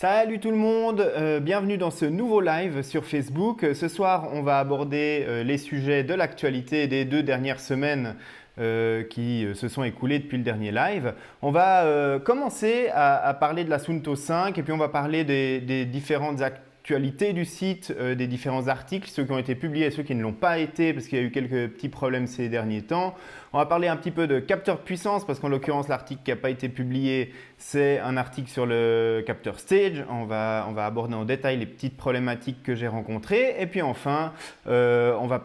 Salut tout le monde, bienvenue dans ce nouveau live sur Facebook. Ce soir, on va aborder les sujets de l'actualité des 2 dernières semaines qui se sont écoulées depuis le dernier live. On va commencer à parler de la Suunto 5 et puis on va parler des différentes actualités du site, des différents articles, ceux qui ont été publiés et ceux qui ne l'ont pas été parce qu'il y a eu quelques petits problèmes ces derniers temps. On va parler un petit peu de capteur de puissance parce qu'en l'occurrence l'article qui n'a pas été publié c'est un article sur le capteur Stage. On va aborder en détail les petites problématiques que j'ai rencontrées et puis enfin on va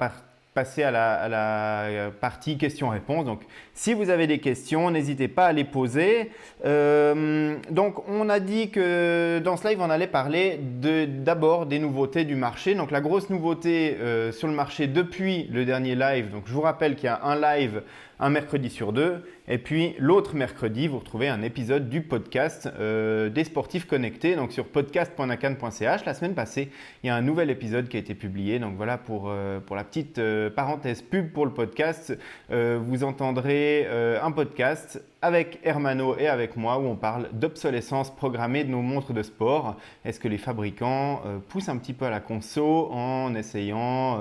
passer à la partie questions-réponses. Donc, si vous avez des questions, n'hésitez pas à les poser. Donc, on a dit que dans ce live, on allait parler d'abord des nouveautés du marché. Donc, la grosse nouveauté sur le marché depuis le dernier live. Donc, je vous rappelle qu'il y a un live un mercredi sur 2 et puis l'autre mercredi, vous retrouvez un épisode du podcast des sportifs connectés donc sur podcast.nakan.ch. La semaine passée, il y a un nouvel épisode qui a été publié. Donc voilà pour la petite parenthèse pub pour le podcast. Vous entendrez un podcast avec Hermano et avec moi où on parle d'obsolescence programmée de nos montres de sport. Est-ce que les fabricants poussent un petit peu à la conso en essayant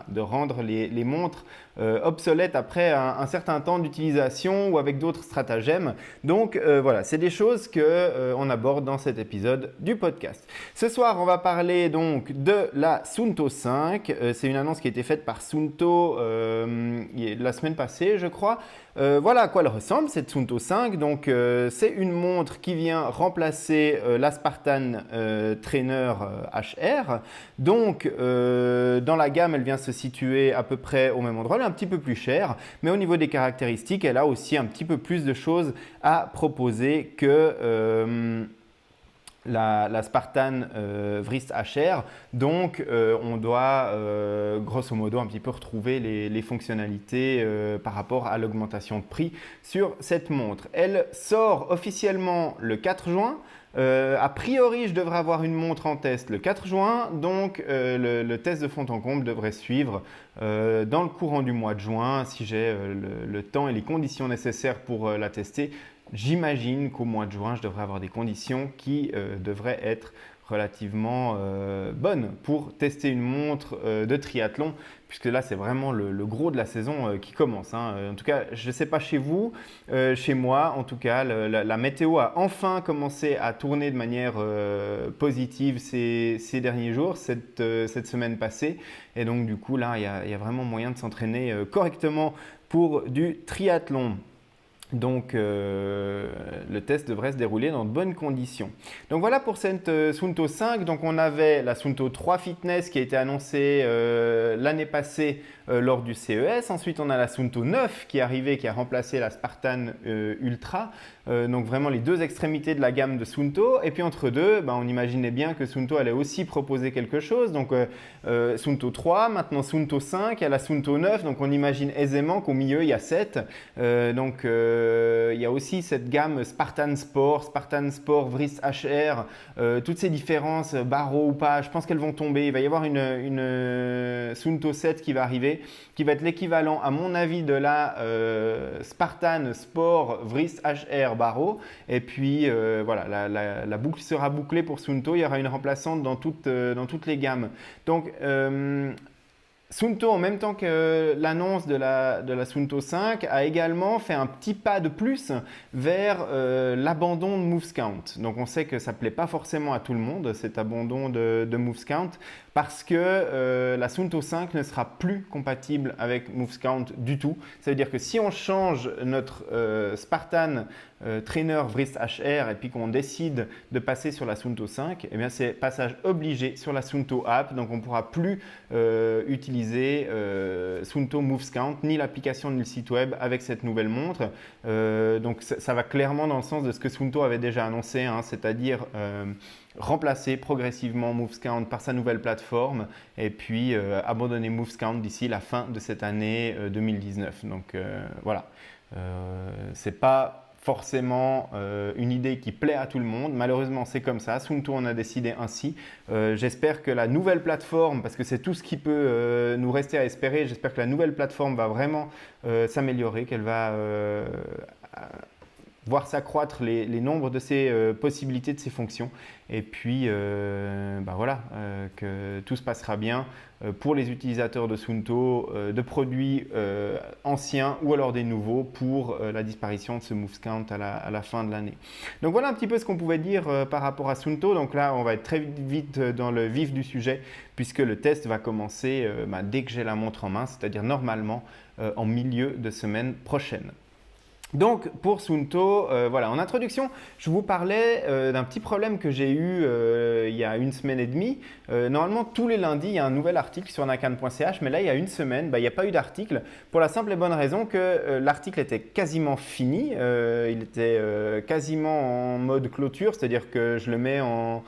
de rendre les montres obsolètes après un certain temps d'utilisation ou avec d'autres stratagèmes. Donc voilà, c'est des choses qu'on aborde dans cet épisode du podcast. Ce soir, on va parler donc de la Suunto 5. C'est une annonce qui a été faite par Suunto la semaine passée, je crois. Voilà à quoi elle ressemble cette Suunto 5. Donc c'est une montre qui vient remplacer la Spartan Trainer HR. Donc dans la gamme, elle vient se situer à peu près au même endroit. Elle est un petit peu plus chère, mais au niveau des caractéristiques, elle a aussi un petit peu plus de choses à proposer que la Spartan Wrist HR. Donc on doit grosso modo un petit peu retrouver les fonctionnalités par rapport à l'augmentation de prix sur cette montre. Elle sort officiellement le 4 juin. A priori, je devrais avoir une montre en test le 4 juin, donc le test de fond en comble devrait suivre dans le courant du mois de juin si j'ai le temps et les conditions nécessaires pour la tester. J'imagine qu'au mois de juin, je devrais avoir des conditions qui devraient être relativement bonnes pour tester une montre de triathlon, puisque là, c'est vraiment le gros de la saison qui commence. En tout cas, je ne sais pas chez vous, chez moi, en tout cas, la météo a enfin commencé à tourner de manière positive ces derniers jours, cette semaine passée. Et donc, du coup, là, il y a vraiment moyen de s'entraîner correctement pour du triathlon. Donc le test devrait se dérouler dans de bonnes conditions. Donc voilà pour cette Suunto 5. Donc on avait la Suunto 3 Fitness qui a été annoncée l'année passée lors du CES. Ensuite on a la Suunto 9 qui est arrivée, qui a remplacé la Spartan Ultra. Donc vraiment les deux extrémités de la gamme de Suunto. Et puis entre deux, on imaginait bien que Suunto allait aussi proposer quelque chose. Donc Suunto 3, maintenant Suunto 5, il y a la Suunto 9. Donc on imagine aisément qu'au milieu il y a 7. Il y a aussi cette gamme Spartan Sport Wrist HR, toutes ces différences, barreaux ou pas, je pense qu'elles vont tomber. Il va y avoir une Suunto 7 qui va arriver, qui va être l'équivalent à mon avis de la Spartan Sport Wrist HR barreau. Et puis voilà, la boucle sera bouclée pour Suunto, il y aura une remplaçante dans toutes les gammes. Donc Suunto, en même temps que l'annonce de la Suunto 5, a également fait un petit pas de plus vers l'abandon de MovesCount. Donc on sait que ça ne plaît pas forcément à tout le monde, cet abandon de MovesCount, parce que la Suunto 5 ne sera plus compatible avec MovesCount du tout. Ça veut dire que si on change notre Spartan Trainer Wrist HR et puis qu'on décide de passer sur la Suunto 5, eh bien c'est passage obligé sur la Suunto App. Donc on ne pourra plus utiliser Suunto MovesCount, ni l'application ni le site web avec cette nouvelle montre. Donc ça va clairement dans le sens de ce que Suunto avait déjà annoncé, c'est-à-dire remplacer progressivement MovesCount par sa nouvelle plateforme et puis abandonner MovesCount d'ici la fin de cette année 2019. Donc voilà, c'est pas forcément une idée qui plaît à tout le monde. Malheureusement, c'est comme ça. Suunto en a décidé ainsi. J'espère que la nouvelle plateforme, parce que c'est tout ce qui peut nous rester à espérer, j'espère que la nouvelle plateforme va vraiment s'améliorer, qu'elle va voir s'accroître les nombres de ces possibilités, de ces fonctions. Et puis, voilà, que tout se passera bien pour les utilisateurs de Suunto, de produits anciens ou alors des nouveaux pour la disparition de ce Moves Count à la fin de l'année. Donc voilà un petit peu ce qu'on pouvait dire par rapport à Suunto. Donc là, on va être très vite dans le vif du sujet puisque le test va commencer dès que j'ai la montre en main, c'est-à-dire normalement en milieu de semaine prochaine. Donc pour Suunto, voilà, en introduction, je vous parlais d'un petit problème que j'ai eu il y a une semaine et demie. Normalement, tous les lundis, il y a un nouvel article sur nakan.ch, mais là, il y a une semaine, il n'y a pas eu d'article pour la simple et bonne raison que l'article était quasiment fini. Il était quasiment en mode clôture, c'est-à-dire que je le mets en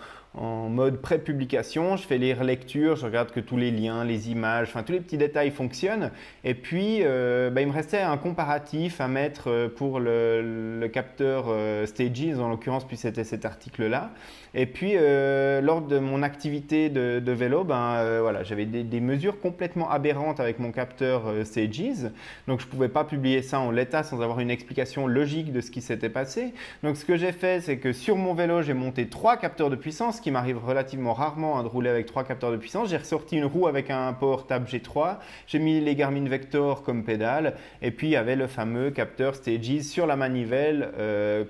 mode pré-publication, je fais les relectures, je regarde que tous les liens, les images, enfin tous les petits détails fonctionnent. Et puis, il me restait un comparatif à mettre pour le capteur Stages, en l'occurrence, puis c'était cet article-là. Et puis, lors de mon activité de vélo, voilà, j'avais des mesures complètement aberrantes avec mon capteur Stages. Donc, je ne pouvais pas publier ça en l'état sans avoir une explication logique de ce qui s'était passé. Donc, ce que j'ai fait, c'est que sur mon vélo, j'ai monté 3 capteurs de puissance, qui m'arrive relativement rarement de rouler avec 3 capteurs de puissance. J'ai ressorti une roue avec un Power Tab G3, j'ai mis les Garmin Vector comme pédale et puis il y avait le fameux capteur Stages sur la manivelle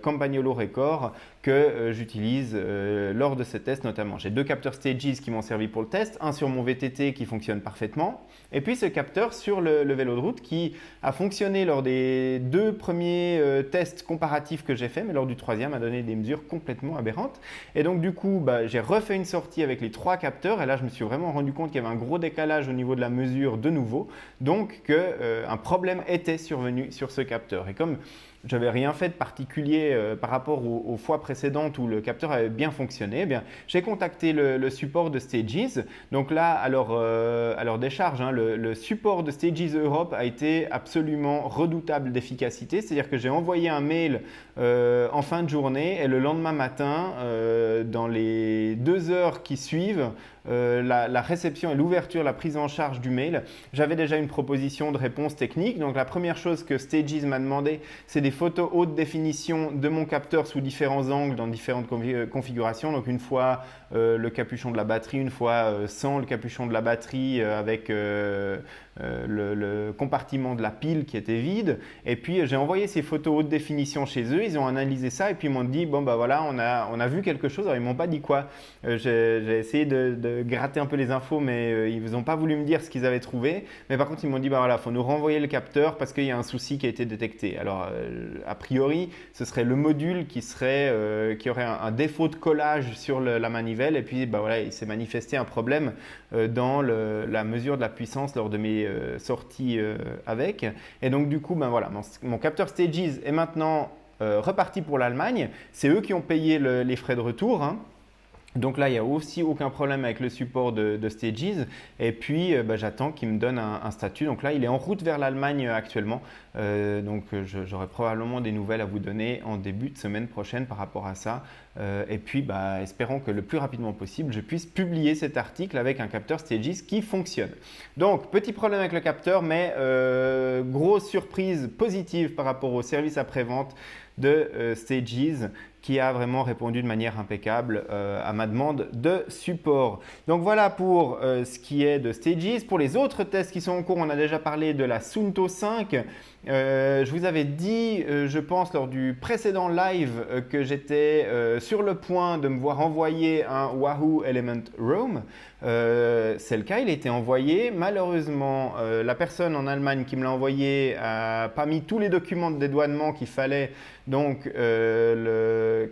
Campagnolo Record que j'utilise lors de ces tests notamment. J'ai 2 capteurs Stages qui m'ont servi pour le test, un sur mon VTT qui fonctionne parfaitement et puis ce capteur sur le vélo de route qui a fonctionné lors des 2 premiers tests comparatifs que j'ai fait, mais lors du 3e a donné des mesures complètement aberrantes. Et donc du coup, j'ai refait une sortie avec les 3 capteurs et là je me suis vraiment rendu compte qu'il y avait un gros décalage au niveau de la mesure de nouveau, donc qu'un problème était survenu sur ce capteur. Et comme je n'avais rien fait de particulier par rapport aux fois précédentes où le capteur avait bien fonctionné, eh bien, j'ai contacté le support de Stages. Donc là, à leur décharge, le support de Stages Europe a été absolument redoutable d'efficacité. C'est-à-dire que j'ai envoyé un mail en fin de journée et le lendemain matin, dans les 2 heures qui suivent, la réception et l'ouverture, la prise en charge du mail, j'avais déjà une proposition de réponse technique. Donc la première chose que Stages m'a demandé, c'est des photos haute définition de mon capteur sous différents angles dans différentes configurations. Donc une fois le capuchon de la batterie, une fois sans le capuchon de la batterie avec le compartiment de la pile qui était vide. Et puis j'ai envoyé ces photos haute définition chez eux, ils ont analysé ça et puis ils m'ont dit bon voilà, on a vu quelque chose. Alors ils m'ont pas dit quoi. J'ai essayé de gratter un peu les infos, mais ils n'ont pas voulu me dire ce qu'ils avaient trouvé. Mais par contre ils m'ont dit voilà, faut nous renvoyer le capteur parce qu'il y a un souci qui a été détecté. Alors a priori ce serait le module qui aurait un défaut de collage sur la manivelle et puis voilà, il s'est manifesté un problème dans la mesure de la puissance lors de mes sorties avec. Et donc du coup voilà, mon capteur Stages est maintenant reparti pour l'Allemagne. C'est eux qui ont payé les frais de retour. Donc là, il n'y a aussi aucun problème avec le support de Stages. Et puis, j'attends qu'il me donne un statut. Donc là, il est en route vers l'Allemagne actuellement. Donc j'aurai probablement des nouvelles à vous donner en début de semaine prochaine par rapport à ça. Et puis, espérons que le plus rapidement possible, je puisse publier cet article avec un capteur Stages qui fonctionne. Donc, petit problème avec le capteur, mais grosse surprise positive par rapport au service après-vente de Stages qui a vraiment répondu de manière impeccable à ma demande de support. Donc voilà pour ce qui est de Stages. Pour les autres tests qui sont en cours, on a déjà parlé de la Suunto 5. Je vous avais dit, je pense, lors du précédent live que j'étais sur le point de me voir envoyer un Wahoo Element Roam. C'est le cas, il a été envoyé. Malheureusement, la personne en Allemagne qui me l'a envoyé n'a pas mis tous les documents de dédouanement qu'il fallait. Donc, le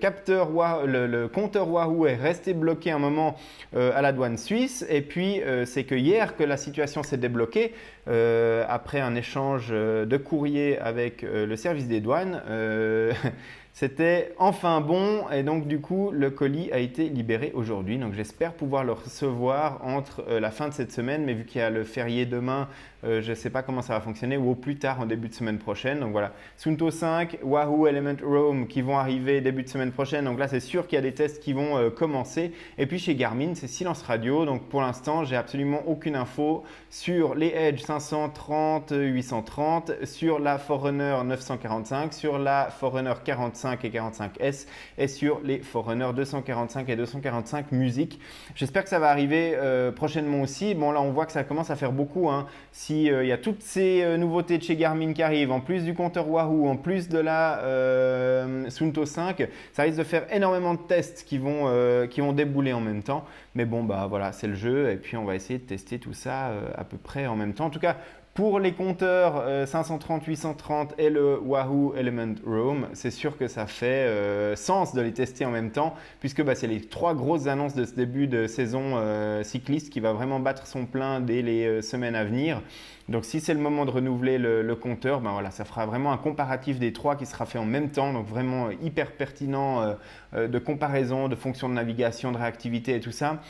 compteur Wahoo est resté bloqué un moment à la douane suisse. Et puis, c'est que hier que la situation s'est débloquée après un échange de courrier avec le service des douanes. C'était enfin bon et donc du coup le colis a été libéré aujourd'hui. Donc j'espère pouvoir le recevoir entre la fin de cette semaine, mais vu qu'il y a le férié demain, je ne sais pas comment ça va fonctionner ou au plus tard en début de semaine prochaine. Donc voilà, Suunto 5, Wahoo Element Roam qui vont arriver début de semaine prochaine. Donc là c'est sûr qu'il y a des tests qui vont commencer. Et puis chez Garmin c'est silence radio. Donc pour l'instant j'ai absolument aucune info sur les Edge 530, 830, sur la Forerunner 945, sur la Forerunner 45 245 et 45S et sur les Forerunner 245 et 245 Music. J'espère que ça va arriver prochainement aussi. Bon, là, on voit que ça commence à faire beaucoup, hein. Si il y a toutes ces nouveautés de chez Garmin qui arrivent, en plus du compteur Wahoo, en plus de la Suunto 5, ça risque de faire énormément de tests qui vont débouler en même temps. Mais bon, bah voilà, c'est le jeu et puis on va essayer de tester tout ça à peu près en même temps. En tout cas, pour les compteurs 530, 830 et le Wahoo Element Roam, c'est sûr que ça fait sens de les tester en même temps puisque c'est les 3 grosses annonces de ce début de saison cycliste qui va vraiment battre son plein dès les semaines à venir. Donc si c'est le moment de renouveler le compteur, voilà, ça fera vraiment un comparatif des 3 qui sera fait en même temps, donc vraiment hyper pertinent de comparaison, de fonctions de navigation, de réactivité et tout ça.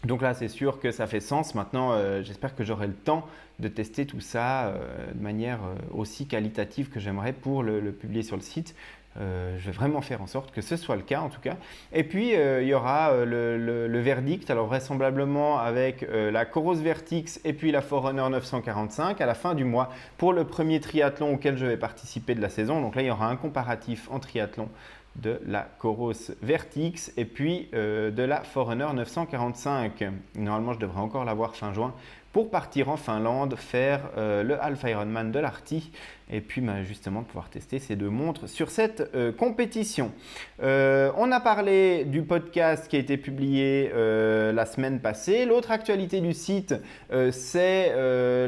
Donc là, c'est sûr que ça fait sens. Maintenant, j'espère que j'aurai le temps de tester tout ça de manière aussi qualitative que j'aimerais pour le publier sur le site. Je vais vraiment faire en sorte que ce soit le cas en tout cas. Et puis, il y aura le verdict, alors vraisemblablement avec la Coros Vertix et puis la Forerunner 945 à la fin du mois pour le premier triathlon auquel je vais participer de la saison. Donc là, il y aura un comparatif en triathlon de la Coros Vertix et puis de la Forerunner 945. Normalement, je devrais encore l'avoir fin juin pour partir en Finlande faire le Half Ironman de l'Arctie et puis justement de pouvoir tester ces 2 montres sur cette compétition. On a parlé du podcast qui a été publié la semaine passée. L'autre actualité du site, c'est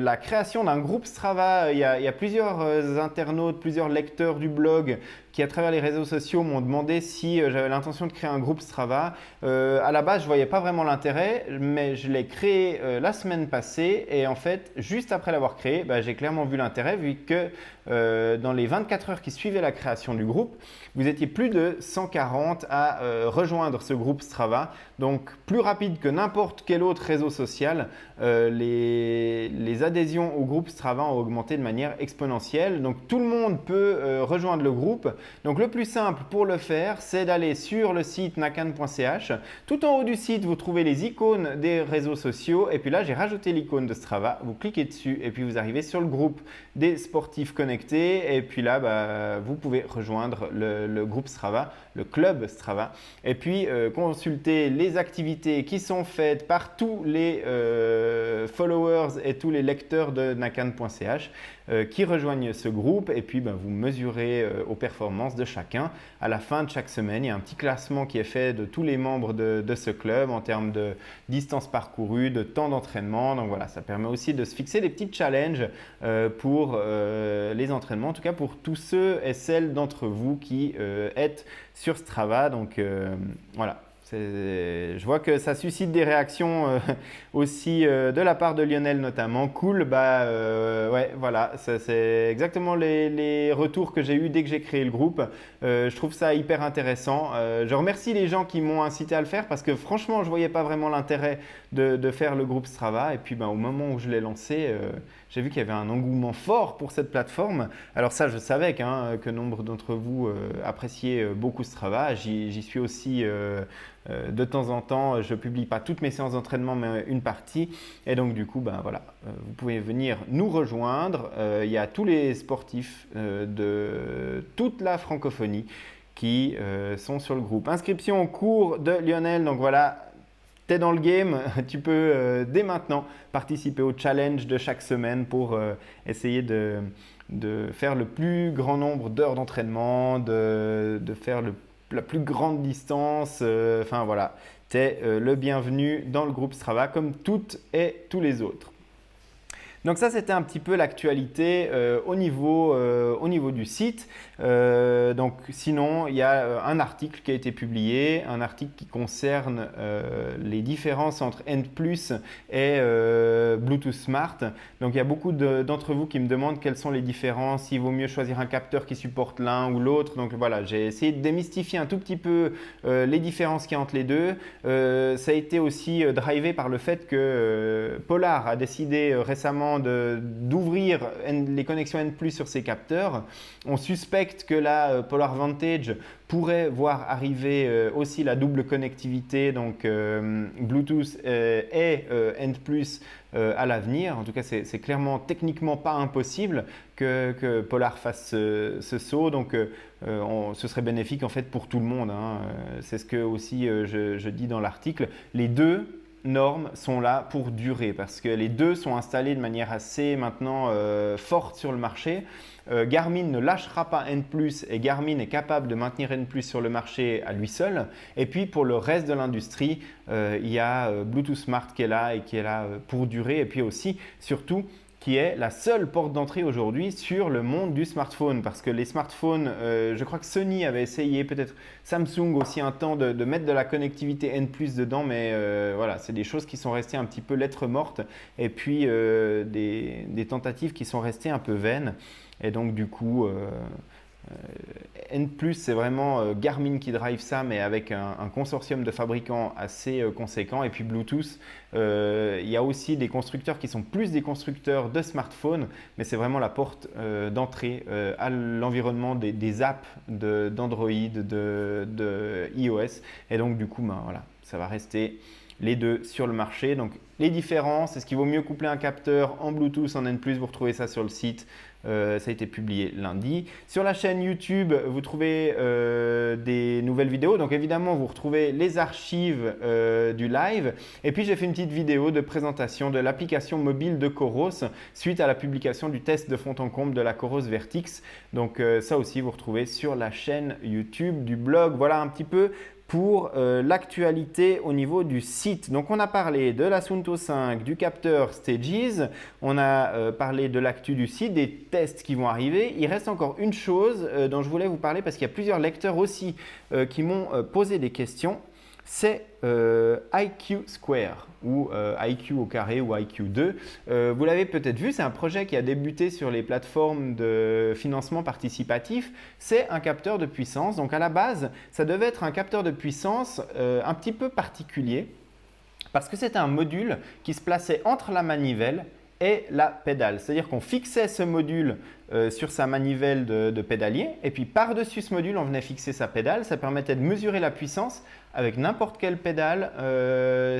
la création d'un groupe Strava. Il y a plusieurs internautes, plusieurs lecteurs du blog qui, à travers les réseaux sociaux, m'ont demandé si j'avais l'intention de créer un groupe Strava. À la base, je ne voyais pas vraiment l'intérêt, mais je l'ai créé la semaine passée et en fait, juste après l'avoir créé, j'ai clairement vu l'intérêt vu que dans les 24 heures qui suivaient la création du groupe, vous étiez plus de 140 à rejoindre ce groupe Strava. Donc, plus rapide que n'importe quel autre réseau social, les adhésions au groupe Strava ont augmenté de manière exponentielle. Donc, tout le monde peut rejoindre le groupe. Donc, le plus simple pour le faire, c'est d'aller sur le site nakan.ch. Tout en haut du site, vous trouvez les icônes des réseaux sociaux. Et puis là, j'ai rajouté l'icône de Strava. Vous cliquez dessus et puis vous arrivez sur le groupe des sportifs connectés. Et puis là, vous pouvez rejoindre le groupe Strava, le club Strava. Et puis, consulter les activités qui sont faites par tous les followers et tous les lecteurs de nakan.ch qui rejoignent ce groupe. Et puis, vous mesurez aux performances de chacun. À la fin de chaque semaine, il y a un petit classement qui est fait de tous les membres de ce club en termes de distance parcourue, de temps d'entraînement. Donc voilà, ça permet aussi de se fixer des petits challenges pour les entraînements, en tout cas pour tous ceux et celles d'entre vous qui êtes sur Strava. Donc voilà. Je vois que ça suscite des réactions aussi de la part de Lionel notamment. Cool, ouais, voilà, c'est exactement les retours que j'ai eus dès que j'ai créé le groupe. Je trouve ça hyper intéressant. Je remercie les gens qui m'ont incité à le faire parce que franchement, je ne voyais pas vraiment l'intérêt de faire le groupe Strava. Et puis au moment où je l'ai lancé, j'ai vu qu'il y avait un engouement fort pour cette plateforme. Alors ça, je savais que nombre d'entre vous appréciaient beaucoup Strava. J'y suis aussi de temps en temps. Je ne publie pas toutes mes séances d'entraînement, mais une partie. Et donc du coup, voilà, vous pouvez venir nous rejoindre. Il y a tous les sportifs de toute la francophonie qui sont sur le groupe. Inscription au cours de Lionel. Donc voilà. Tu es dans le game, tu peux dès maintenant participer au challenge de chaque semaine pour essayer de faire le plus grand nombre d'heures d'entraînement, de faire la plus grande distance. Enfin voilà, tu es le bienvenu dans le groupe Strava comme toutes et tous les autres. Donc ça, c'était un petit peu l'actualité au niveau du site. Donc sinon, il y a un article qui a été publié, un article qui concerne les différences entre End+ et Bluetooth Smart. Donc il y a beaucoup d'entre vous qui me demandent quelles sont les différences, s'il vaut mieux choisir un capteur qui supporte l'un ou l'autre. Donc voilà, j'ai essayé de démystifier un tout petit peu les différences qu'il y a entre les deux. Ça a été aussi drivé par le fait que Polar a décidé récemment maintenant d'ouvrir les connexions N+ sur ces capteurs. On suspecte que la Polar Vantage pourrait voir arriver aussi la double connectivité, donc Bluetooth et N+ à l'avenir. En tout cas, c'est clairement techniquement pas impossible que Polar fasse ce saut. Donc, ce serait bénéfique en fait pour tout le monde, hein. C'est ce que aussi je dis dans l'article. Les deux normes sont là pour durer parce que les deux sont installés de manière assez maintenant forte sur le marché. Garmin ne lâchera pas N+, et Garmin est capable de maintenir N+ sur le marché à lui seul. Et puis pour le reste de l'industrie, il y a Bluetooth Smart qui est là et qui est là pour durer. Et puis aussi, surtout, qui est la seule porte d'entrée aujourd'hui sur le monde du smartphone. Parce que les smartphones, je crois que Sony avait essayé, peut-être Samsung aussi un temps, de mettre de la connectivité N+ dedans, mais voilà, c'est des choses qui sont restées un petit peu lettres mortes et puis des tentatives qui sont restées un peu vaines. Et donc du coup, N+, c'est vraiment Garmin qui drive ça, mais avec un consortium de fabricants assez conséquent. Et puis Bluetooth, il y a aussi des constructeurs qui sont plus des constructeurs de smartphones, mais c'est vraiment la porte d'entrée à l'environnement des apps d'Android, de iOS. Et donc du coup, voilà, ça va rester les deux sur le marché. Donc les différences, est-ce qu'il vaut mieux coupler un capteur en Bluetooth, en N+, vous retrouvez ça sur le site. Ça a été publié lundi. Sur la chaîne YouTube, vous trouvez des nouvelles vidéos. Donc évidemment, vous retrouvez les archives du live. Et puis j'ai fait une petite vidéo de présentation de l'application mobile de Coros suite à la publication du test de fond en comble de la Coros Vertix. Donc ça aussi, vous retrouvez sur la chaîne YouTube du blog. Voilà un petit peu pour l'actualité au niveau du site. Donc on a parlé de la Suunto 5, du capteur Stages, on a parlé de l'actu du site, des tests qui vont arriver. Il reste encore une chose dont je voulais vous parler parce qu'il y a plusieurs lecteurs aussi qui m'ont posé des questions. C'est IQ Square ou IQ au carré ou IQ2. Vous l'avez peut-être vu, c'est un projet qui a débuté sur les plateformes de financement participatif. C'est un capteur de puissance. Donc à la base, ça devait être un capteur de puissance un petit peu particulier parce que c'était un module qui se plaçait entre la manivelle et la pédale. C'est-à-dire qu'on fixait ce module sur sa manivelle de pédalier et puis par-dessus ce module, on venait fixer sa pédale. Ça permettait de mesurer la puissance avec n'importe quelle pédale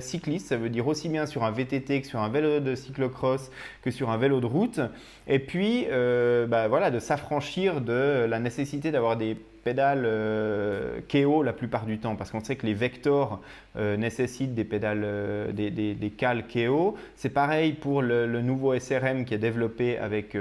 cycliste. Ça veut dire aussi bien sur un VTT que sur un vélo de cyclocross que sur un vélo de route. Et puis, voilà, de s'affranchir de la nécessité d'avoir des pédales KO la plupart du temps parce qu'on sait que les Vector nécessitent des pédales, des cales KO. C'est pareil pour le nouveau SRM qui est développé avec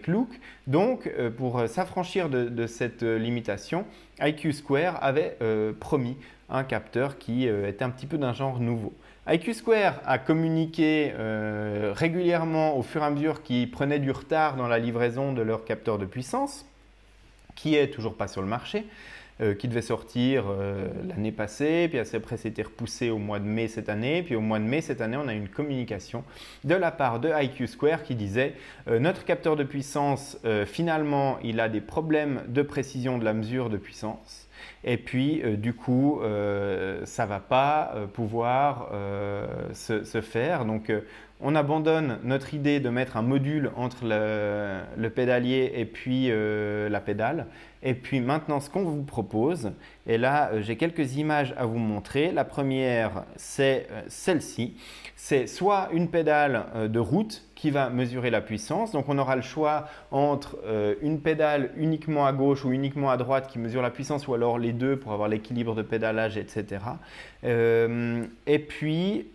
Look. Donc, pour s'affranchir de cette limitation, IQ Square avait promis un capteur qui était un petit peu d'un genre nouveau. IQ Square a communiqué régulièrement au fur et à mesure qu'ils prenaient du retard dans la livraison de leur capteur de puissance, qui est toujours pas sur le marché, qui devait sortir l'année passée, puis après c'était repoussé au mois de mai cette année, puis au mois de mai cette année on a eu une communication de la part de IQ Square qui disait notre capteur de puissance finalement il a des problèmes de précision de la mesure de puissance. Et puis, du coup, ça ne va pas pouvoir se faire. Donc, on abandonne notre idée de mettre un module entre le pédalier et puis la pédale. Et puis maintenant, ce qu'on vous propose, et là, j'ai quelques images à vous montrer. La première, c'est celle-ci. C'est soit une pédale de route qui va mesurer la puissance. Donc, on aura le choix entre une pédale uniquement à gauche ou uniquement à droite qui mesure la puissance ou alors les deux pour avoir l'équilibre de pédalage, etc. Et puis,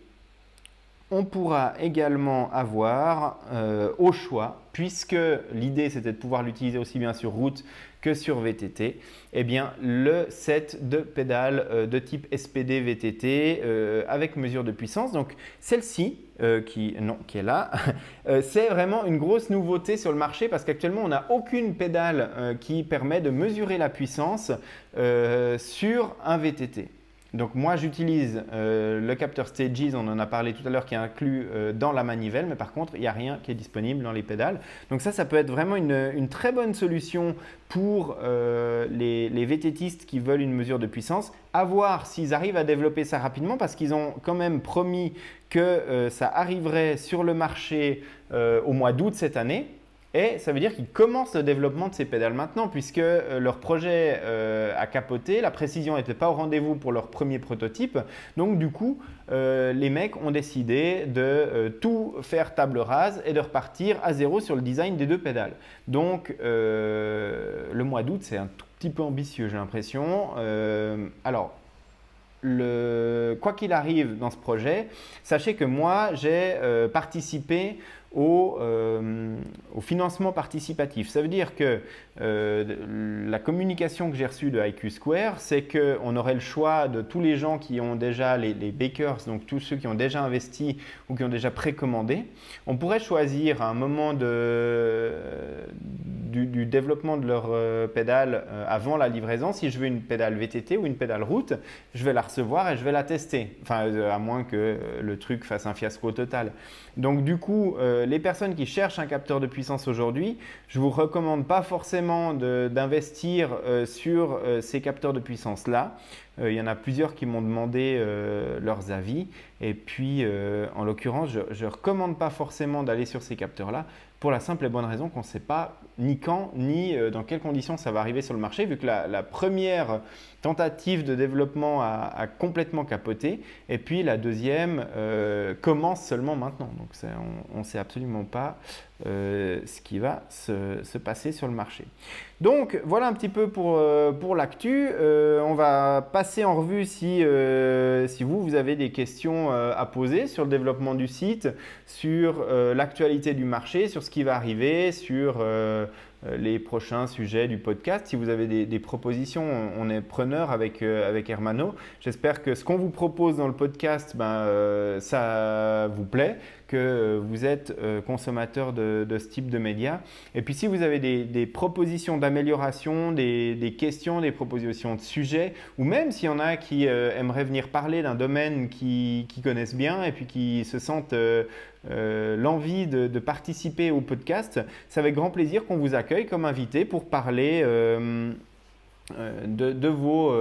on pourra également avoir au choix, puisque l'idée c'était de pouvoir l'utiliser aussi bien sur route que sur VTT, eh bien, le set de pédales de type SPD VTT avec mesure de puissance. Donc celle-ci, qui est là, c'est vraiment une grosse nouveauté sur le marché parce qu'actuellement on n'a aucune pédale qui permet de mesurer la puissance sur un VTT. Donc moi j'utilise le capteur Stages, on en a parlé tout à l'heure, qui est inclus dans la manivelle, mais par contre il n'y a rien qui est disponible dans les pédales. Donc ça peut être vraiment une très bonne solution pour les VTTistes qui veulent une mesure de puissance. À voir s'ils arrivent à développer ça rapidement, parce qu'ils ont quand même promis que ça arriverait sur le marché au mois d'août cette année. Et ça veut dire qu'ils commencent le développement de ces pédales maintenant, puisque leur projet a capoté, la précision n'était pas au rendez-vous pour leur premier prototype. Donc du coup, les mecs ont décidé de tout faire table rase et de repartir à zéro sur le design des deux pédales. Donc le mois d'août, c'est un tout petit peu ambitieux, j'ai l'impression. Alors, quoi qu'il arrive dans ce projet, sachez que moi, j'ai participé au financement participatif. Ça veut dire que la communication que j'ai reçue de IQ Square, c'est qu'on aurait le choix de tous les gens qui ont déjà, les bakers, donc tous ceux qui ont déjà investi ou qui ont déjà précommandé. On pourrait choisir à un moment du développement de leur pédale avant la livraison. Si je veux une pédale VTT ou une pédale route, je vais la recevoir et je vais la tester. Enfin, à moins que le truc fasse un fiasco total. Donc du coup, les personnes qui cherchent un capteur de puissance aujourd'hui, je ne vous recommande pas forcément d'investir sur ces capteurs de puissance-là. Il y en a plusieurs qui m'ont demandé leurs avis. Et puis, en l'occurrence, je ne recommande pas forcément d'aller sur ces capteurs-là pour la simple et bonne raison qu'on ne sait pas ni quand, ni dans quelles conditions ça va arriver sur le marché, vu que la première tentative de développement a complètement capoté, et puis la deuxième commence seulement maintenant. Donc on ne sait absolument pas ce qui va se passer sur le marché. Donc voilà un petit peu pour l'actu. On va passer en revue si vous avez des questions à poser sur le développement du site, sur l'actualité du marché, sur ce qui va arriver, sur les prochains sujets du podcast. Si vous avez des propositions, on est preneur avec Hermano. J'espère que ce qu'on vous propose dans le podcast, ça vous plaît, que vous êtes consommateur de ce type de médias. Et puis si vous avez des propositions d'amélioration, des questions, des propositions de sujets, ou même s'il y en a qui aimeraient venir parler d'un domaine qu'ils connaissent bien et puis qui se sentent l'envie de participer au podcast, c'est avec grand plaisir qu'on vous accueille comme invité pour parler de vos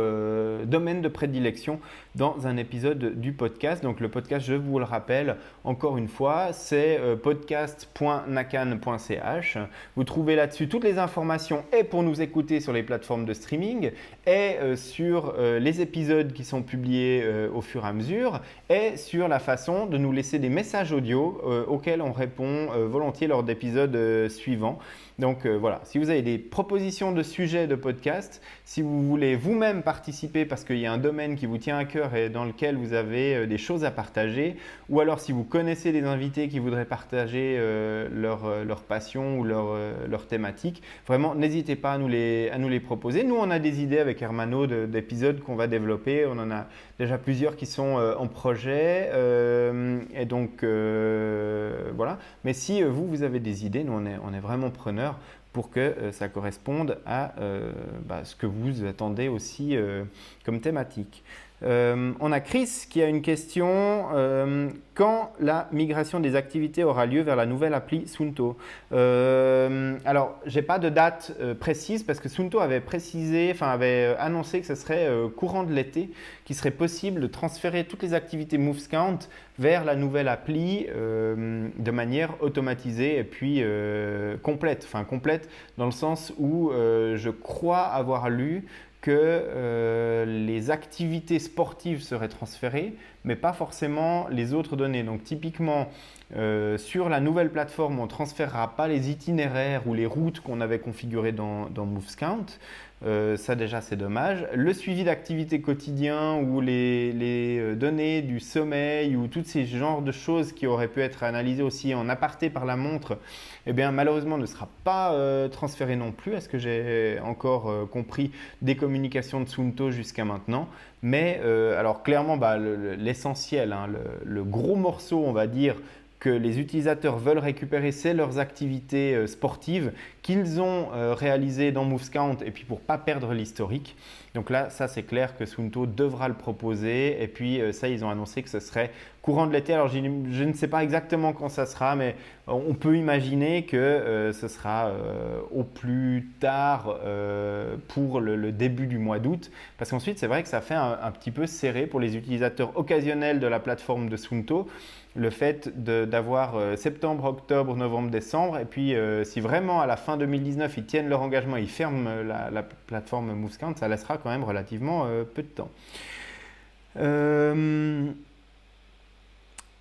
domaines de prédilection dans un épisode du podcast. Donc le podcast, je vous le rappelle encore une fois, c'est podcast.nakan.ch. Vous trouvez là-dessus toutes les informations et pour nous écouter sur les plateformes de streaming et sur les épisodes qui sont publiés au fur et à mesure et sur la façon de nous laisser des messages audio auxquels on répond volontiers lors d'épisodes suivants. Donc voilà, si vous avez des propositions de sujets de podcast, si vous voulez vous-même participer parce qu'il y a un domaine qui vous tient à cœur et dans lequel vous avez des choses à partager, ou alors si vous connaissez des invités qui voudraient partager leur passion ou leur thématique, vraiment n'hésitez pas à nous les proposer. Nous, on a des idées avec Hermano d'épisodes qu'on va développer. On en a déjà plusieurs qui sont en projet et donc voilà. Mais si vous avez des idées, nous on est vraiment preneurs pour que ça corresponde à ce que vous attendez aussi comme thématique. On a Chris qui a une question. Quand la migration des activités aura lieu vers la nouvelle appli Suunto? Alors, je n'ai pas de date précise parce que Suunto avait annoncé que ce serait courant de l'été qu'il serait possible de transférer toutes les activités MovesCount vers la nouvelle appli de manière automatisée et puis complète. Enfin, complète dans le sens où je crois avoir lu que les activités sportives seraient transférées, mais pas forcément les autres données. Donc typiquement, sur la nouvelle plateforme, on ne transférera pas les itinéraires ou les routes qu'on avait configurées dans MovesCount. Ça déjà, c'est dommage. Le suivi d'activités quotidien ou les données du sommeil ou tous ces genres de choses qui auraient pu être analysées aussi en aparté par la montre, eh bien, malheureusement, ne sera pas transféré non plus, à ce que j'ai encore compris des communications de Suunto jusqu'à maintenant. Mais alors clairement, l'essentiel, le gros morceau, on va dire, que les utilisateurs veulent récupérer, c'est leurs activités sportives qu'ils ont réalisées dans MovesCount et puis pour ne pas perdre l'historique. Donc là, ça c'est clair que Suunto devra le proposer et puis ça, ils ont annoncé que ce serait courant de l'été. Alors je ne sais pas exactement quand ça sera, mais on peut imaginer que ce sera au plus tard pour le début du mois d'août. Parce qu'ensuite, c'est vrai que ça fait un petit peu serré pour les utilisateurs occasionnels de la plateforme de Suunto. Le fait d'avoir septembre, octobre, novembre, décembre. Et puis, si vraiment à la fin 2019, ils tiennent leur engagement, ils ferment la plateforme MovesCount, ça laissera quand même relativement peu de temps.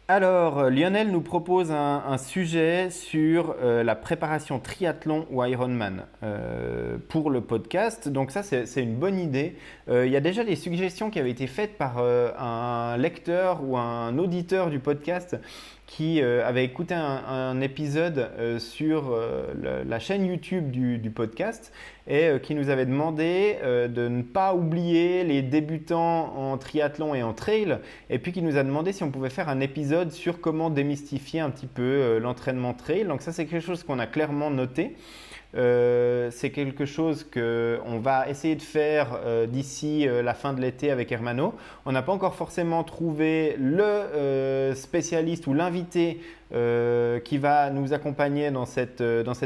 Alors, Lionel nous propose un sujet sur la préparation triathlon ou Ironman pour le podcast. Donc ça, c'est une bonne idée. Il y a déjà des suggestions qui avaient été faites par un lecteur ou un auditeur du podcast qui avait écouté un épisode sur la chaîne YouTube du podcast et qui nous avait demandé de ne pas oublier les débutants en triathlon et en trail et puis qui nous a demandé si on pouvait faire un épisode sur comment démystifier un petit peu l'entraînement trail. Donc ça, c'est quelque chose qu'on a clairement noté. C'est quelque chose qu'on va essayer de faire d'ici la fin de l'été avec Hermano. On n'a pas encore forcément trouvé le spécialiste ou l'invité qui va nous accompagner dans cet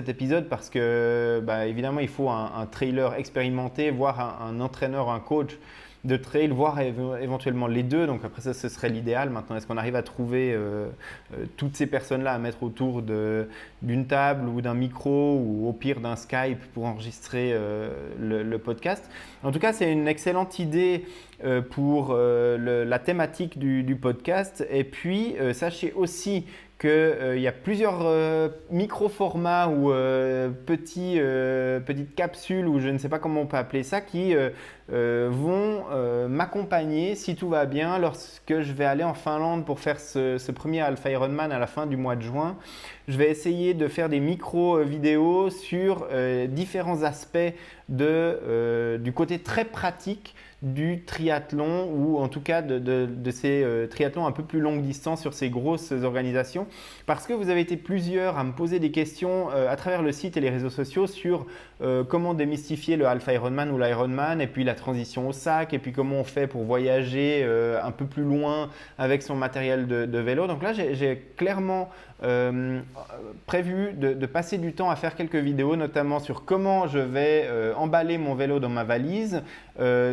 épisode parce que évidemment il faut un trailer expérimenté, voire un entraîneur, un coach de trail, voire éventuellement les deux. Donc après ça, ce serait l'idéal. Maintenant, est-ce qu'on arrive à trouver toutes ces personnes-là à mettre autour d'une table ou d'un micro ou au pire d'un Skype pour enregistrer le podcast? En tout cas, c'est une excellente idée pour la thématique du podcast. Et puis, sachez aussi qu'il y a plusieurs micro-formats ou petites capsules, ou je ne sais pas comment on peut appeler ça, qui vont m'accompagner, si tout va bien, lorsque je vais aller en Finlande pour faire ce premier Alpha Ironman à la fin du mois de juin. Je vais essayer de faire des micro-vidéos sur différents aspects du côté très pratique du triathlon ou en tout cas de ces triathlons un peu plus longue distance sur ces grosses organisations parce que vous avez été plusieurs à me poser des questions à travers le site et les réseaux sociaux sur comment démystifier le Alpha Ironman ou l'Ironman et puis la transition au sac et puis comment on fait pour voyager un peu plus loin avec son matériel de vélo. Donc là, j'ai clairement prévu de passer du temps à faire quelques vidéos, notamment sur comment je vais emballer mon vélo dans ma valise,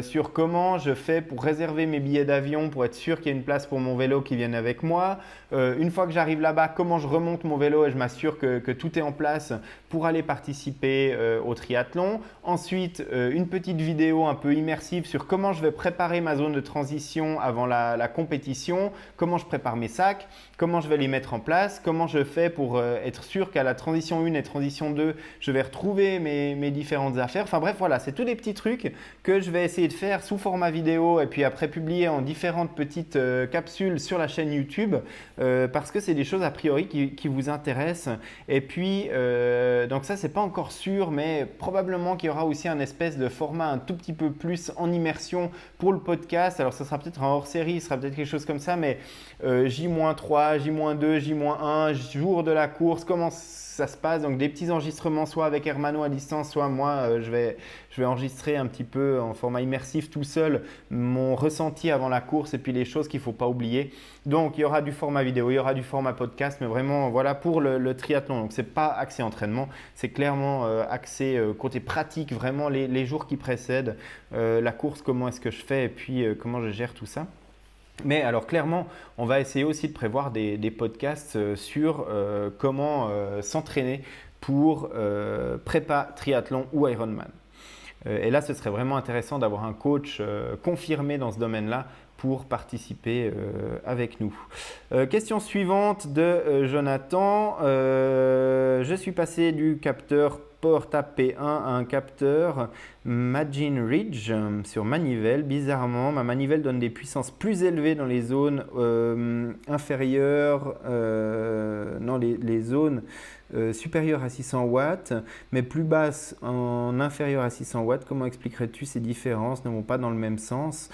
sur comment je fais pour réserver mes billets d'avion pour être sûr qu'il y a une place pour mon vélo qui vienne avec moi. Une fois que j'arrive là-bas, comment je remonte mon vélo et je m'assure que tout est en place pour aller participer au triathlon. Ensuite, une petite vidéo un peu immersive sur comment je vais préparer ma zone de transition avant la compétition, comment je prépare mes sacs, comment je vais les mettre en place, comment je fais pour être sûr qu'à la transition 1 et transition 2, je vais retrouver mes différentes affaires. Enfin bref, voilà, c'est tous des petits trucs que je vais essayer de faire sous format vidéo et puis après publier en différentes petites capsules sur la chaîne YouTube parce que c'est des choses a priori qui vous intéressent. Et puis, donc ça, c'est pas encore sûr, mais probablement qu'il y aura aussi un espèce de format un tout petit peu plus en immersion pour le podcast. Alors, ça sera peut-être un hors-série, ce sera peut-être quelque chose comme ça, mais J-3, J-2, J-1, jour de la course, comment ça se passe. Donc des petits enregistrements soit avec Hermano à distance, soit moi je vais enregistrer un petit peu en format immersif tout seul mon ressenti avant la course et puis les choses qu'il ne faut pas oublier. Donc il y aura du format vidéo, il y aura du format podcast, mais vraiment voilà pour le triathlon. Donc ce n'est pas axé entraînement, c'est clairement axé côté pratique, vraiment les jours qui précèdent la course, comment est-ce que je fais et puis comment je gère tout ça. Mais alors clairement, on va essayer aussi de prévoir des podcasts sur comment s'entraîner pour prépa, triathlon ou Ironman. Et là, ce serait vraiment intéressant d'avoir un coach confirmé dans ce domaine-là pour participer avec nous. Question suivante de Jonathan. Je suis passé du capteur Porta P1 à un capteur Magin Ridge sur manivelle. Bizarrement, ma manivelle donne des puissances plus élevées dans les zones inférieures, les zones supérieures à 600 watts, mais plus basses en inférieure à 600 watts. Comment expliquerais-tu ces différences ne vont pas dans le même sens?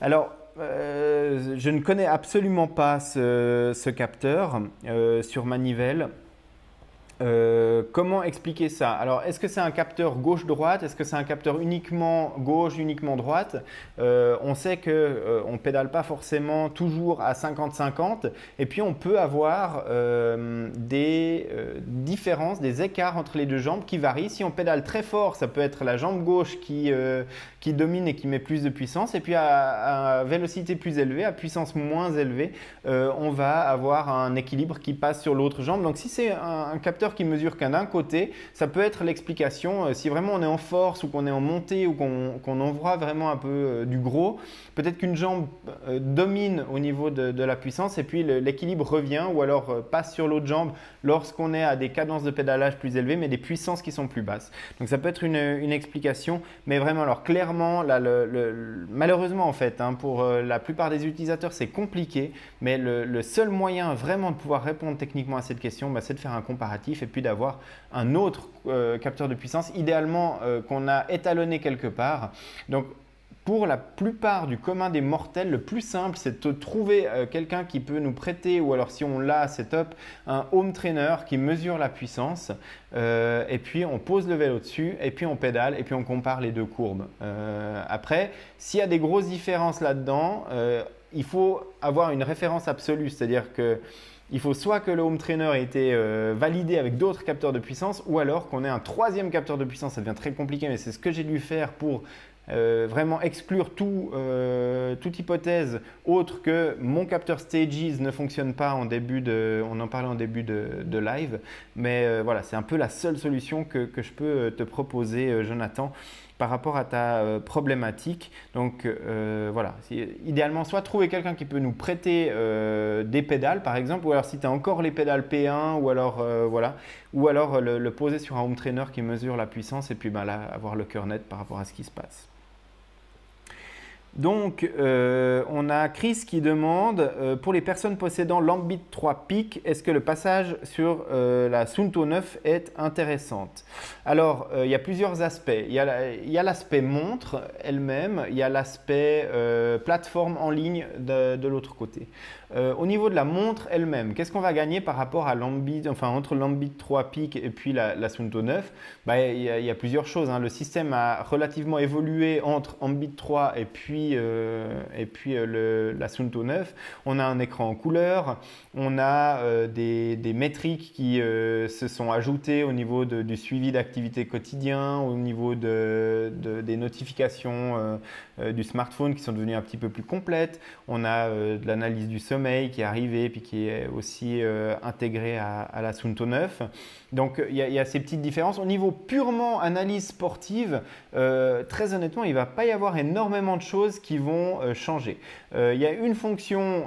Alors, je ne connais absolument pas ce capteur sur manivelle. Comment expliquer ça? Alors, est-ce que c'est un capteur gauche-droite? Est-ce que c'est un capteur uniquement gauche, uniquement droite? On sait qu'on ne pédale pas forcément toujours à 50-50 et puis on peut avoir des différences, des écarts entre les deux jambes qui varient. Si on pédale très fort, ça peut être la jambe gauche qui domine et qui met plus de puissance, et puis à vélocité plus élevée, à puissance moins élevée, on va avoir un équilibre qui passe sur l'autre jambe. Donc si c'est un capteur qui mesure qu'un d'un côté, ça peut être l'explication. Si vraiment on est en force ou qu'on est en montée ou qu'on envoie vraiment un peu du gros, peut-être qu'une jambe domine au niveau de la puissance et puis l'équilibre revient, ou alors passe sur l'autre jambe lorsqu'on est à des cadences de pédalage plus élevées mais des puissances qui sont plus basses. Donc ça peut être une explication, mais vraiment, alors clairement, là, malheureusement en fait, hein, pour la plupart des utilisateurs c'est compliqué, mais le seul moyen vraiment de pouvoir répondre techniquement à cette question, c'est de faire un comparatif et puis d'avoir un autre capteur de puissance, idéalement qu'on a étalonné quelque part. Donc pour la plupart du commun des mortels, le plus simple, c'est de trouver quelqu'un qui peut nous prêter, ou alors si on l'a, c'est top, un home trainer qui mesure la puissance. Et puis on pose le vélo dessus, et puis on pédale, et puis on compare les deux courbes. Après, s'il y a des grosses différences là-dedans, il faut avoir une référence absolue, c'est-à-dire que il faut soit que le home trainer ait été validé avec d'autres capteurs de puissance, ou alors qu'on ait un troisième capteur de puissance. Ça devient très compliqué, mais c'est ce que j'ai dû faire pour vraiment exclure toute hypothèse autre que mon capteur Stages ne fonctionne pas on en parlait en début de live. Mais voilà, c'est un peu la seule solution que je peux te proposer, Jonathan, par rapport à ta problématique. Donc voilà, idéalement, soit trouver quelqu'un qui peut nous prêter des pédales par exemple, ou alors si tu as encore les pédales P1, ou alors voilà, ou alors le poser sur un home trainer qui mesure la puissance, et puis là avoir le cœur net par rapport à ce qui se passe. Donc, on a Chris qui demande pour les personnes possédant l'Ambit 3 Peak, est-ce que le passage sur la Suunto 9 est intéressante? Alors, il y a plusieurs aspects. Il y a l'aspect montre elle-même, il y a l'aspect plateforme en ligne de l'autre côté. Au niveau de la montre elle-même, qu'est-ce qu'on va gagner par rapport à l'Ambit, enfin entre l'Ambit 3 Peak et puis la Suunto 9? Il y a plusieurs choses, hein. Le système a relativement évolué entre Ambit 3 et puis la Suunto 9. On a un écran en couleur, on a des métriques qui se sont ajoutées au niveau du suivi d'activité quotidien, au niveau des notifications du smartphone qui sont devenues un petit peu plus complètes. On a de l'analyse du sommeil qui est arrivée puis qui est aussi intégrée à la Suunto 9. Donc il y a ces petites différences. Au niveau purement analyse sportive, très honnêtement, il ne va pas y avoir énormément de choses qui vont changer. Il y a une fonction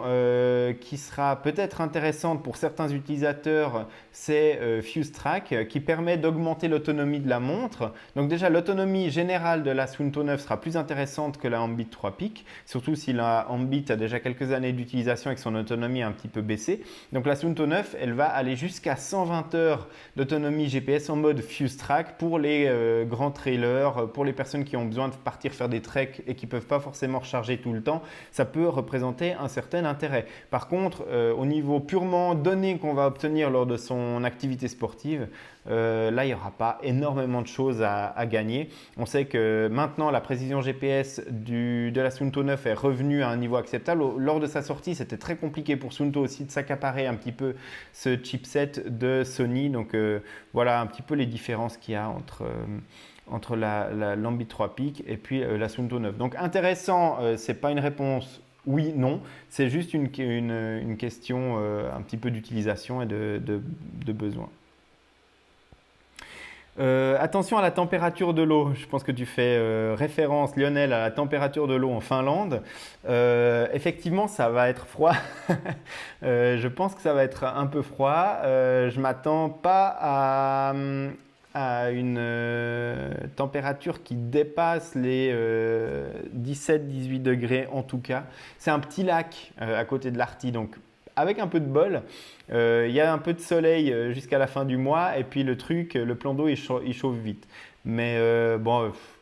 qui sera peut-être intéressante pour certains utilisateurs, c'est Fuse Track, qui permet d'augmenter l'autonomie de la montre. Donc déjà, l'autonomie générale de la Suunto 9 sera plus intéressante que la Ambit 3 Peak, surtout si la Ambit a déjà quelques années d'utilisation et que son autonomie a un petit peu baissé. Donc la Suunto 9, elle va aller jusqu'à 120 heures d'autonomie GPS en mode Fuse Track pour les grands trailers, pour les personnes qui ont besoin de partir faire des treks et qui ne peuvent pas forcément recharger tout le temps. Ça peut représenter un certain intérêt. Par contre, au niveau purement données qu'on va obtenir lors de son activité sportive, là, il n'y aura pas énormément de choses à gagner. On sait que maintenant, la précision GPS de la Suunto 9 est revenue à un niveau acceptable. Lors de sa sortie, c'était très compliqué pour Suunto aussi de s'accaparer un petit peu ce chipset de Sony. Donc voilà un petit peu les différences qu'il y a entre l'Ambit 3 Peak et puis la Suunto 9. Donc intéressant, ce n'est pas une réponse oui, non, c'est juste une question un petit peu d'utilisation et de besoin. Attention à la température de l'eau. Je pense que tu fais référence, Lionel, à la température de l'eau en Finlande. Effectivement, ça va être froid. Je pense que ça va être un peu froid. Je ne m'attends pas à une température qui dépasse les 17-18 degrés en tout cas. C'est un petit lac à côté de l'Arctique, donc avec un peu de bol, il y a un peu de soleil jusqu'à la fin du mois et puis le plan d'eau il chauffe vite. Mais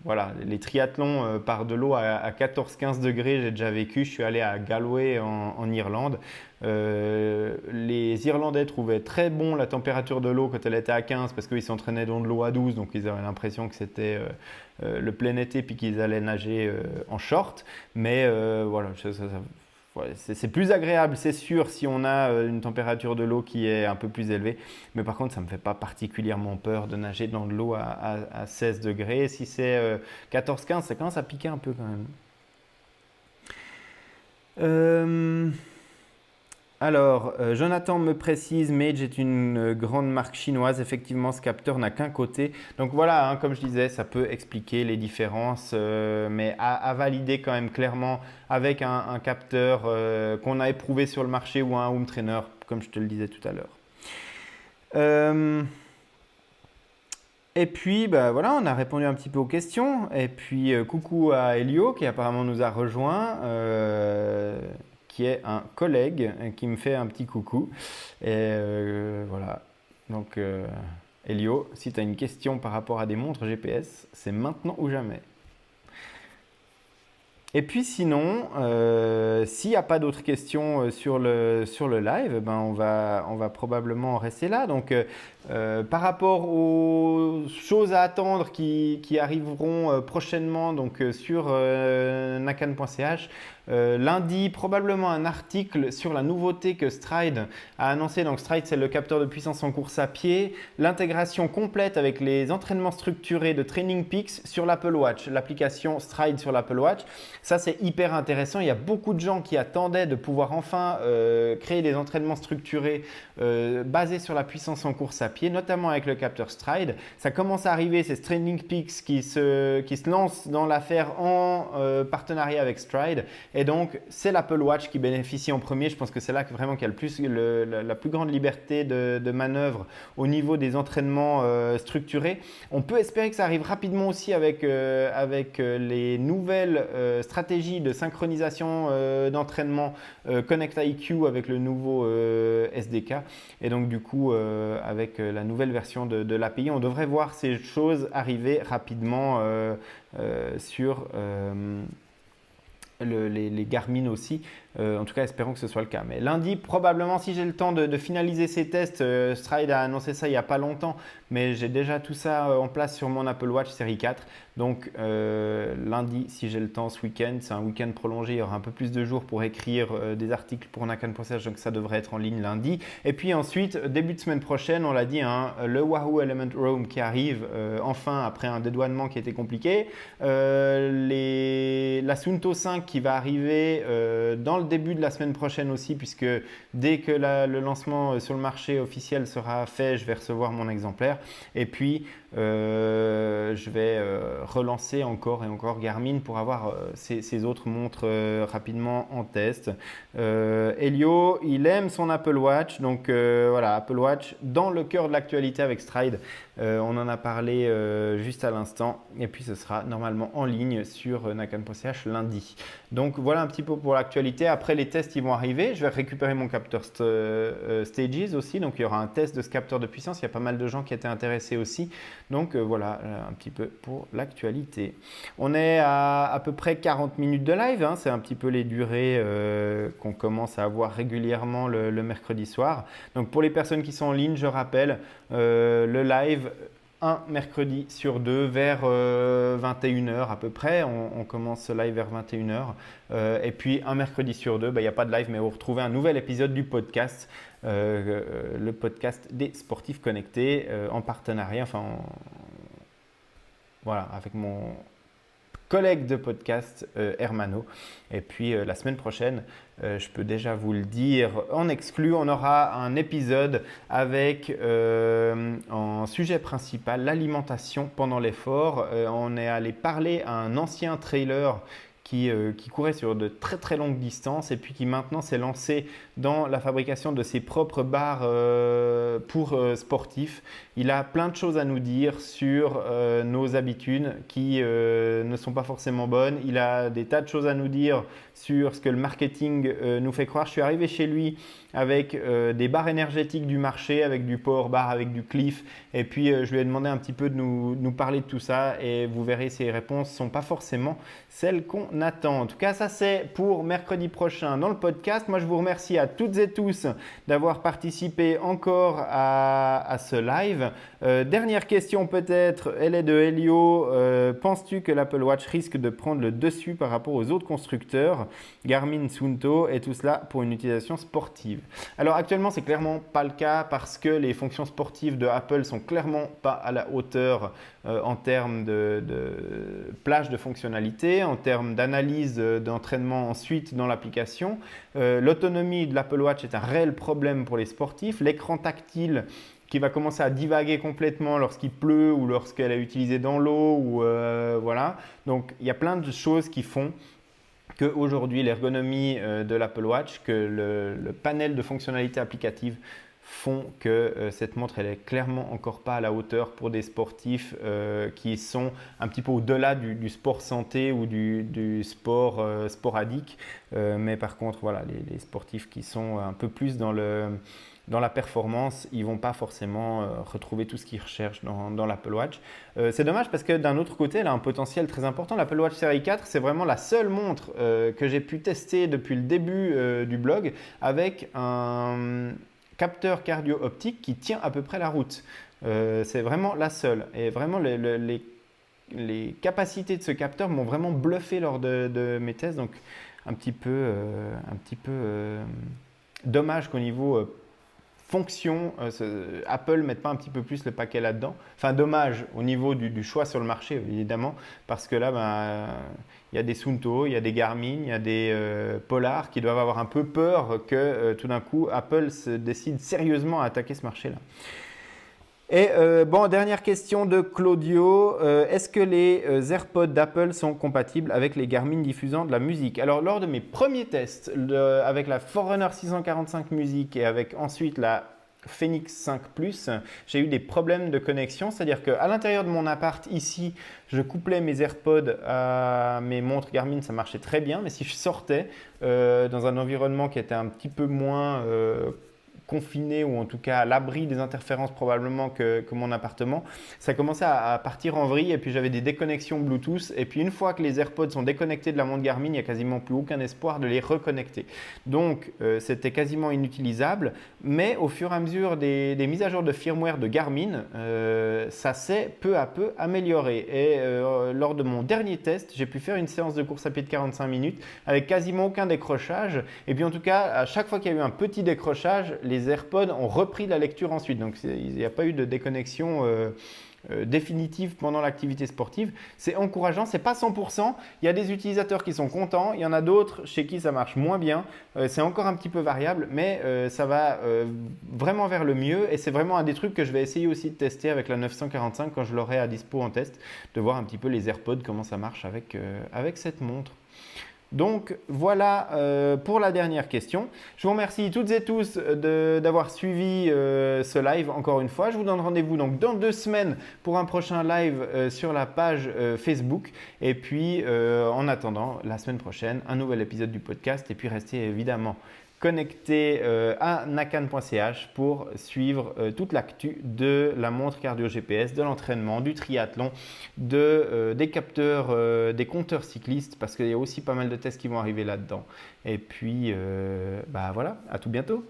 voilà, les triathlons par de l'eau à 14-15 degrés, j'ai déjà vécu. Je suis allé à Galway en Irlande. Les Irlandais trouvaient très bon la température de l'eau quand elle était à 15 parce qu'ils s'entraînaient dans de l'eau à 12, donc ils avaient l'impression que c'était le plein été puis qu'ils allaient nager en short. Mais voilà, ouais, c'est plus agréable, c'est sûr, si on a une température de l'eau qui est un peu plus élevée. Mais par contre, ça ne me fait pas particulièrement peur de nager dans de l'eau à 16 degrés. Si c'est 14-15, ça commence à piquer un peu quand même. Alors, Jonathan me précise, Mage est une grande marque chinoise. Effectivement, ce capteur n'a qu'un côté. Donc voilà, hein, comme je disais, ça peut expliquer les différences, mais à valider quand même clairement avec un capteur qu'on a éprouvé sur le marché ou un home trainer, comme je te le disais tout à l'heure. Et puis, bah, voilà, on a répondu un petit peu aux questions. Et puis, coucou à Elio qui apparemment nous a rejoint, qui est un collègue qui me fait un petit coucou. Et voilà. Donc, Elio, si tu as une question par rapport à des montres GPS, c'est maintenant ou jamais. Et puis sinon, s'il n'y a pas d'autres questions sur le live, ben on va probablement en rester là. Donc, par rapport aux choses à attendre qui arriveront prochainement donc, sur nakan.ch, lundi, probablement un article sur la nouveauté que Stryd a annoncé. Donc Stryd, c'est le capteur de puissance en course à pied. L'intégration complète avec les entraînements structurés de Training Peaks sur l'Apple Watch, l'application Stryd sur l'Apple Watch. Ça, c'est hyper intéressant. Il y a beaucoup de gens qui attendaient de pouvoir enfin créer des entraînements structurés basés sur la puissance en course à pied, notamment avec le capteur Stryd. Ça commence à arriver, c'est Training Peaks qui se lance dans l'affaire en partenariat avec Stryd. Et donc, c'est l'Apple Watch qui bénéficie en premier. Je pense que c'est là vraiment qu'il y a la plus grande liberté de manœuvre au niveau des entraînements structurés. On peut espérer que ça arrive rapidement aussi avec les nouvelles stratégies de synchronisation d'entraînement Connect IQ avec le nouveau SDK. Et donc, du coup, avec la nouvelle version de l'API, on devrait voir ces choses arriver rapidement sur les Garmin aussi. En tout cas, espérons que ce soit le cas. Mais lundi, probablement, si j'ai le temps de finaliser ces tests, Stryd a annoncé ça il n'y a pas longtemps, mais j'ai déjà tout ça en place sur mon Apple Watch série 4. Donc lundi, si j'ai le temps ce week-end, c'est un week-end prolongé, il y aura un peu plus de jours pour écrire des articles pour nakan.ch, donc ça devrait être en ligne lundi. Et puis ensuite, début de semaine prochaine, on l'a dit, hein, le Wahoo Element Roam qui arrive enfin après un dédouanement qui était compliqué. La Suunto 5 qui va arriver dans le début de la semaine prochaine aussi, puisque dès que le lancement sur le marché officiel sera fait, je vais recevoir mon exemplaire. Et puis, je vais relancer encore et encore Garmin pour avoir ces autres montres rapidement en test. Elio, il aime son Apple Watch, donc voilà, Apple Watch dans le cœur de l'actualité avec Stryd. On en a parlé juste à l'instant et puis ce sera normalement en ligne sur nakan.ch lundi. Donc voilà un petit peu pour l'actualité. Après les tests ils vont arriver, je vais récupérer mon capteur Stages aussi, donc il y aura un test de ce capteur de puissance. Il y a pas mal de gens qui étaient intéressés aussi. Donc voilà un petit peu pour l'actualité. On est à peu près 40 minutes de live, hein. C'est un petit peu les durées qu'on commence à avoir régulièrement le mercredi soir. Donc pour les personnes qui sont en ligne, je rappelle le live un mercredi sur deux vers 21h à peu près. On commence ce live vers 21h. Et puis un mercredi sur deux, il n'y a pas de live, mais vous retrouvez un nouvel épisode du podcast, le podcast des sportifs connectés en partenariat, voilà, avec mon collègue de podcast Hermano. Et puis la semaine prochaine, je peux déjà vous le dire en exclu, on aura un épisode avec en sujet principal l'alimentation pendant l'effort. On est allé parler à un ancien trailer qui courait sur de très très longues distances et puis qui maintenant s'est lancé dans la fabrication de ses propres barres pour sportifs. Il a plein de choses à nous dire sur nos habitudes qui ne sont pas forcément bonnes. Il a des tas de choses à nous dire sur ce que le marketing nous fait croire. Je suis arrivé chez lui avec des barres énergétiques du marché, avec du Power Bar, avec du Clif. Et puis, je lui ai demandé un petit peu de nous parler de tout ça. Et vous verrez, ses réponses ne sont pas forcément celles qu'on attend. En tout cas, ça c'est pour mercredi prochain dans le podcast. Moi, je vous remercie à toutes et tous d'avoir participé encore à ce live. Dernière question peut-être, elle est de Helio. Penses-tu que l'Apple Watch risque de prendre le dessus par rapport aux autres constructeurs, Garmin, Suunto, et tout cela pour une utilisation sportive? Alors actuellement, c'est clairement pas le cas parce que les fonctions sportives de Apple sont clairement pas à la hauteur en termes de plage de fonctionnalité, en termes d'analyse d'entraînement ensuite dans l'application. L'autonomie de l'Apple Watch est un réel problème pour les sportifs. L'écran tactile qui va commencer à divaguer complètement lorsqu'il pleut ou lorsqu'elle est utilisée dans l'eau. Voilà. Donc, il y a plein de choses qui font qu'aujourd'hui, l'ergonomie de l'Apple Watch, que le panel de fonctionnalités applicatives font que cette montre, elle est clairement encore pas à la hauteur pour des sportifs qui sont un petit peu au-delà du sport santé ou du sport sporadique. Mais par contre, voilà, les sportifs qui sont un peu plus dans la performance, ils ne vont pas forcément retrouver tout ce qu'ils recherchent dans l'Apple Watch. C'est dommage parce que d'un autre côté, elle a un potentiel très important. L'Apple Watch Série 4, c'est vraiment la seule montre que j'ai pu tester depuis le début du blog avec un capteur cardio-optique qui tient à peu près la route. C'est vraiment la seule. Et vraiment, les capacités de ce capteur m'ont vraiment bluffé lors de mes tests. Donc, un petit peu dommage qu'au niveau fonction, Apple ne mette pas un petit peu plus le paquet là-dedans. Enfin, dommage au niveau du choix sur le marché, évidemment, parce que là, il y a des Suunto, il y a des Garmin, il y a des Polar qui doivent avoir un peu peur que tout d'un coup, Apple se décide sérieusement à attaquer ce marché-là. Et dernière question de Claudio. Est-ce que les AirPods d'Apple sont compatibles avec les Garmin diffusant de la musique? Alors, lors de mes premiers tests avec la Forerunner 645 Music et avec ensuite la Phoenix 5 Plus, j'ai eu des problèmes de connexion. C'est-à-dire qu'à l'intérieur de mon appart, ici, je couplais mes AirPods à mes montres Garmin, ça marchait très bien. Mais si je sortais dans un environnement qui était un petit peu moins confiné ou en tout cas à l'abri des interférences probablement que mon appartement, ça commençait à partir en vrille et puis j'avais des déconnexions Bluetooth et puis une fois que les AirPods sont déconnectés de la montre Garmin, il n'y a quasiment plus aucun espoir de les reconnecter. Donc c'était quasiment inutilisable, mais au fur et à mesure des mises à jour de firmware de Garmin, ça s'est peu à peu amélioré et lors de mon dernier test, j'ai pu faire une séance de course à pied de 45 minutes avec quasiment aucun décrochage et puis en tout cas, à chaque fois qu'il y a eu un petit décrochage, les AirPods ont repris la lecture ensuite. Donc, il n'y a pas eu de déconnexion définitive pendant l'activité sportive. C'est encourageant, c'est pas 100%. Il y a des utilisateurs qui sont contents, il y en a d'autres chez qui ça marche moins bien. C'est encore un petit peu variable, mais ça va vraiment vers le mieux et c'est vraiment un des trucs que je vais essayer aussi de tester avec la 945 quand je l'aurai à dispo en test, de voir un petit peu les AirPods, comment ça marche avec cette montre. Donc voilà pour la dernière question. Je vous remercie toutes et tous d'avoir suivi ce live encore une fois. Je vous donne rendez-vous donc dans 2 semaines pour un prochain live sur la page Facebook. Et puis en attendant, la semaine prochaine, un nouvel épisode du podcast. Et puis restez évidemment connecté à nakan.ch pour suivre toute l'actu de la montre cardio GPS, de l'entraînement, du triathlon, des capteurs, des compteurs cyclistes parce qu'il y a aussi pas mal de tests qui vont arriver là-dedans. Et puis voilà, à tout bientôt.